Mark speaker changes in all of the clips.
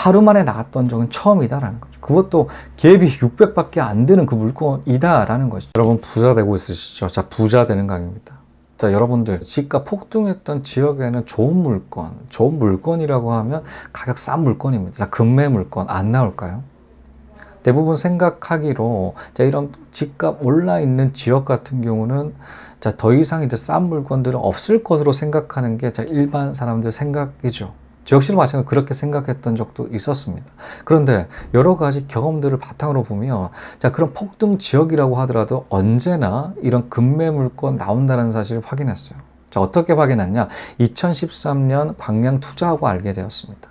Speaker 1: 하루 만에 나갔던 적은 처음이다라는 거죠. 그것도 갭이 600밖에 안 되는 그 물건이다라는 거죠. 여러분 부자 되고 있으시죠? 자, 부자 되는 강의입니다. 자, 여러분들 집값 폭등했던 지역에는 좋은 물건이라고 하면 가격 싼 물건입니다. 자, 금매 물건 안 나올까요? 대부분 생각하기로 자, 이런 집값 올라 있는 지역 같은 경우는 자, 더 이상 이제 싼 물건들은 없을 것으로 생각하는 게 자, 일반 사람들 생각이죠. 저 역시도 마찬가지로 그렇게 생각했던 적도 있었습니다. 그런데 여러 가지 경험들을 바탕으로 보면 자, 그런 폭등 지역이라고 하더라도 언제나 이런 금매 물건 나온다는 사실을 확인했어요. 자, 어떻게 확인했냐? 2013년 광양 투자하고 알게 되었습니다.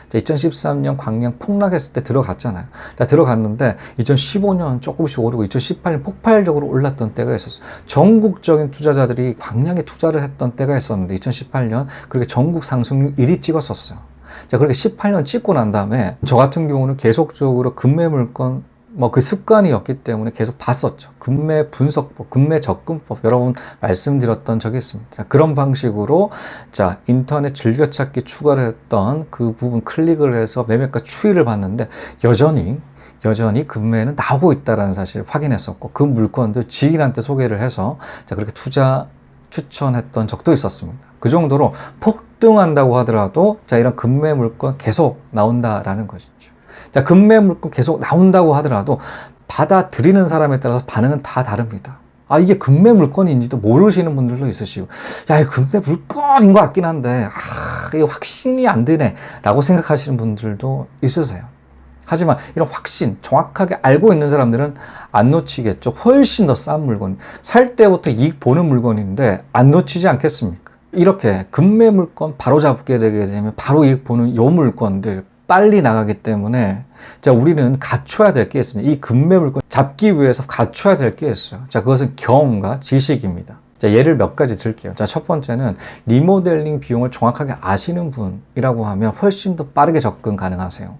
Speaker 1: 2013년 광양 폭락했을 때 들어갔잖아요. 자, 들어갔는데 2015년 조금씩 오르고 2018년 폭발적으로 올랐던 때가 있었어요. 전국적인 투자자들이 광양에 투자를 했던 때가 있었는데 2018년 그렇게 전국 상승률 1위 찍었었어요. 자, 그렇게 18년 찍고 난 다음에 저 같은 경우는 계속적으로 금매 물건 그 습관이었기 때문에 계속 봤었죠. 금매 분석법, 금매 접근법 여러분 말씀드렸던 적이 있습니다. 자, 그런 방식으로 자, 인터넷 즐겨찾기 추가를 했던 그 부분 클릭을 해서 매매가 추이를 봤는데 여전히 금매는 나오고 있다는 사실을 확인했었고 그 물건도 지인한테 소개를 해서 자, 그렇게 투자 추천했던 적도 있었습니다. 그 정도로 폭등한다고 하더라도 자, 이런 금매 물건 계속 나온다라는 것이죠. 자, 금매 물건 계속 나온다고 하더라도 받아들이는 사람에 따라서 반응은 다 다릅니다. 아, 이게 금매 물건인지도 모르시는 분들도 있으시고, 야, 이거 금매 물건인 것 같긴 한데, 이게 확신이 안 드네 라고 생각하시는 분들도 있으세요. 하지만 이런 확신, 정확하게 알고 있는 사람들은 안 놓치겠죠. 훨씬 더 싼 물건, 살 때부터 이익 보는 물건인데 안 놓치지 않겠습니까? 이렇게 금매 물건 바로 잡게 되게 되면 바로 이익 보는 요 물건들 빨리 나가기 때문에 자, 우리는 갖춰야 될 게 있습니다. 이 금매 물건 잡기 위해서 갖춰야 될 게 있어요. 자, 그것은 경험과 지식입니다. 자, 예를 몇 가지 들게요. 자, 첫 번째는 리모델링 비용을 정확하게 아시는 분이라고 하면 훨씬 더 빠르게 접근 가능하세요.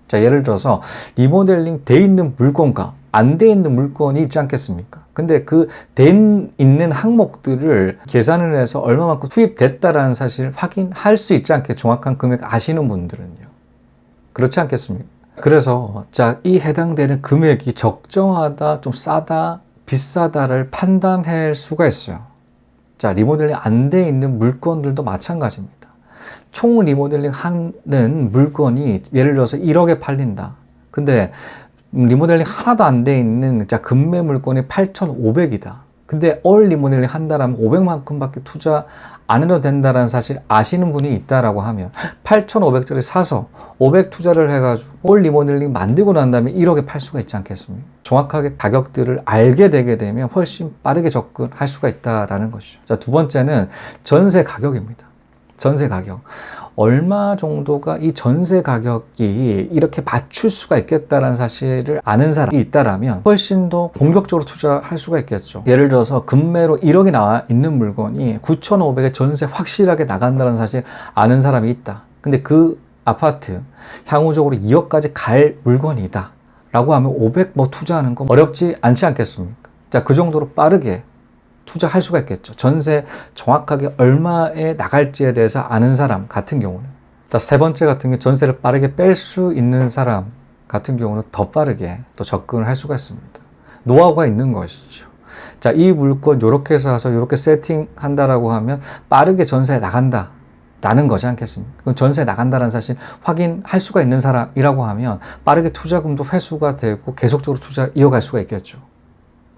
Speaker 1: 자, 예를 들어서 리모델링 돼 있는 물건과 안 돼 있는 물건이 있지 않겠습니까? 근데 그 돼 있는 항목들을 계산을 해서 얼마만큼 투입됐다라는 사실을 확인할 수 있지 않게 정확한 금액 아시는 분들은요. 그렇지 않겠습니까? 그래서 자, 이 해당되는 금액이 적정하다, 좀 싸다, 비싸다를 판단할 수가 있어요. 자, 리모델링 안 돼 있는 물건들도 마찬가지입니다. 총 리모델링 하는 물건이 예를 들어서 1억에 팔린다. 근데 리모델링 하나도 안 돼 있는 자, 금매 물건이 8,500이다. 근데 올 리모델링 한다라면 500만큼밖에 투자 안 해도 된다는 사실 아시는 분이 있다라고 하면 8,500짜리 사서 500 투자를 해가지고 올 리모델링 만들고 난 다음에 1억에 팔 수가 있지 않겠습니까? 정확하게 가격들을 알게 되게 되면 훨씬 빠르게 접근할 수가 있다라는 것이죠. 자, 두 번째는 전세 가격입니다. 전세 가격. 얼마 정도가 이 전세 가격이 이렇게 맞출 수가 있겠다라는 사실을 아는 사람이 있다라면 훨씬 더 공격적으로 투자할 수가 있겠죠. 예를 들어서 금매로 1억이 나와 있는 물건이 9,500에 전세 확실하게 나간다는 사실 아는 사람이 있다. 근데 그 아파트 향후적으로 2억까지 갈 물건이다 라고 하면 500 투자하는 거 어렵지 않지 않겠습니까? 자, 그 정도로 빠르게 투자할 수가 있겠죠. 전세 정확하게 얼마에 나갈지에 대해서 아는 사람 같은 경우는. 자, 세 번째 같은 경우 전세를 빠르게 뺄 수 있는 사람 같은 경우는 더 빠르게 또 접근을 할 수가 있습니다. 노하우가 있는 것이죠. 자, 이 물건 이렇게 사서 이렇게 세팅한다라고 하면 빠르게 전세에 나간다 라는 거지 않겠습니까? 그럼 전세에 나간다는 사실 확인할 수가 있는 사람이라고 하면 빠르게 투자금도 회수가 되고 계속적으로 투자 이어갈 수가 있겠죠.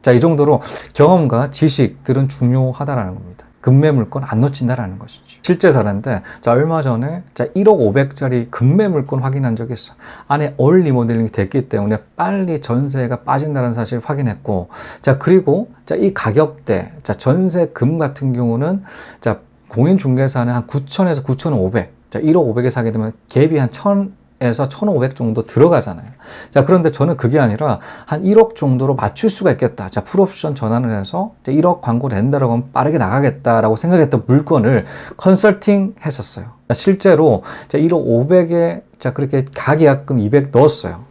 Speaker 1: 자, 이 정도로 경험과 지식들은 중요하다라는 겁니다. 금매 물건 안 놓친다라는 것이죠. 실제 사례인데, 자, 얼마 전에 자, 1억 500짜리 금매 물건 확인한 적이 있어. 안에 올 리모델링이 됐기 때문에 빨리 전세가 빠진다는 사실을 확인했고, 자, 그리고 자, 이 가격대, 자, 전세금 같은 경우는 자, 공인중개사는 한 9,000에서 9,500. 자, 1억 500에 사게 되면 갭이 한 1,000에서 1,500 정도 들어가잖아요. 자, 그런데 저는 그게 아니라 한 1억 정도로 맞출 수가 있겠다. 자, 풀옵션 전환을 해서 1억 광고 낸다라고 하면 빠르게 나가겠다라고 생각했던 물건을 컨설팅 했었어요. 자, 실제로 자, 1억 500에 자, 그렇게 가계약금 200 넣었어요.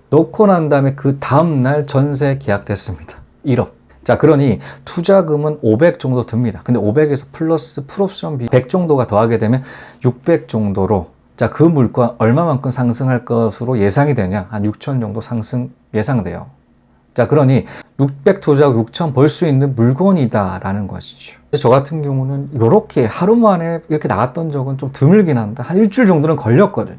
Speaker 1: 넣고 난 다음에 그 다음날 전세 계약됐습니다. 1억. 자, 그러니 투자금은 500 정도 듭니다. 근데 500에서 플러스 풀옵션비 100 정도가 더하게 되면 600 정도로 자, 그 물건 얼마만큼 상승할 것으로 예상이 되냐? 한 6천 정도 상승 예상돼요. 자, 그러니 600 투자하고 6천 벌 수 있는 물건이다라는 것이죠. 저 같은 경우는 이렇게 하루 만에 이렇게 나갔던 적은 좀 드물긴 한데 한 일주일 정도는 걸렸거든요.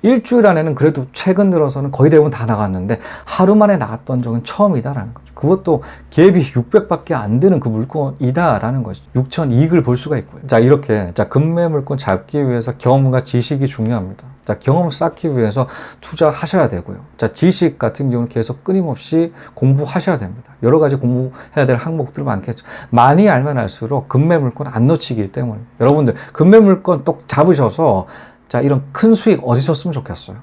Speaker 1: 일주일 안에는 그래도 최근 들어서는 거의 대부분 다 나갔는데 하루 만에 나갔던 적은 처음이다라는 거죠. 그것도 갭이 600밖에 안 되는 그 물건이다라는 것이죠. 6천 이익을 볼 수가 있고요. 자, 이렇게 금매 물건 잡기 위해서 경험과 지식이 중요합니다. 자, 경험을 쌓기 위해서 투자하셔야 되고요. 자, 지식 같은 경우는 계속 끊임없이 공부하셔야 됩니다. 여러 가지 공부해야 될 항목들 많겠죠. 많이 알면 알수록 금매 물건 안 놓치기 때문에 여러분들 금매 물건 똑 잡으셔서 자, 이런 큰 수익 얻으셨으면 좋겠어요.